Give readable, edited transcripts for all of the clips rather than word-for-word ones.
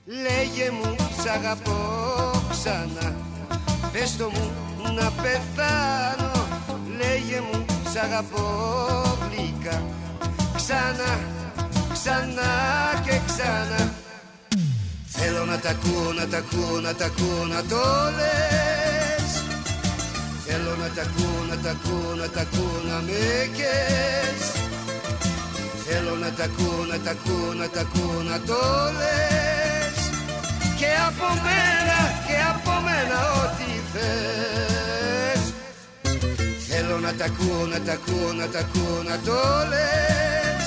Λέγε μου σ' αγαπώ ξανά, πες το μου να πεθάνω. Λέγε μου σ' αγαπώ γλυκά, ξανά, ξανά και ξανά. Θέλω να τ' ακούω, να τ' ακούω, να τ' ακούω, να το λες. Θέλω να τ' ακούω, να τ' ακούω, να τ' ακούω, να με κες. Θέλω να τ' ακούω, να τ' ακούω, να τ' ακούω, να το λες. Και από μένα ό,τι θες. Θέλω να τ' ακούω, να τ' ακούω, να τ' ακούω, να το λες.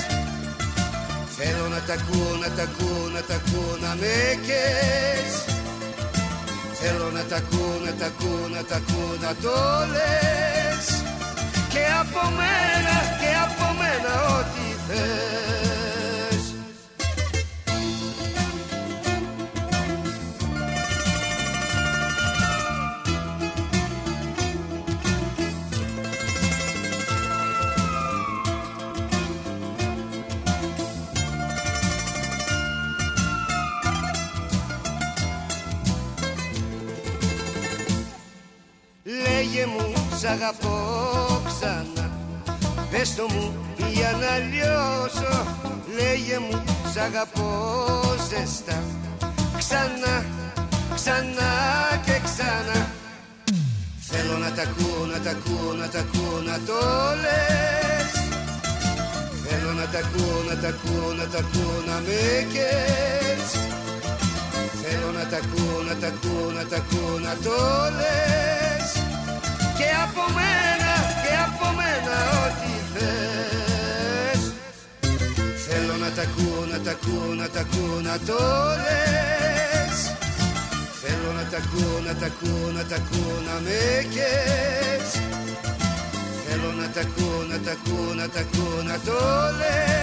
Θέλω να τ' ακούω, να τ' ακούω, να τ' ακούω, να με κες. Θέλω να τ' ακούω, να τ' ακούω, να τ' ακούω, να το λες. Και από μένα ό,τι θες. Λέγε μου σ' αγαπώ ξανά, πες το μου για να λιώσω. Λέγε μου σ' αγαπώ ζεστά, ξανά, ξανά και ξανά. Θέλω να τ' ακούω, να τ' ακούω, να τ' ακούω, να το λες. Θέλω να τ' ακούω, να τ' ακούω, να τ' ακούω, να με κες. Θέλω να τ' ακούω, να τ' ακούω, να τ' ακούω, να το λες. Και από μένα ό,τι θες. Θέλω να τ' ακούω, να τ' ακούω, να τ' ακούω, να το λες. Θέλω να τ' ακούω, να τ' ακούω, να τ' ακούω, να με κες. Θέλω να τ' ακούω, να τ' ακούω, να τ' ακούω, να το λες.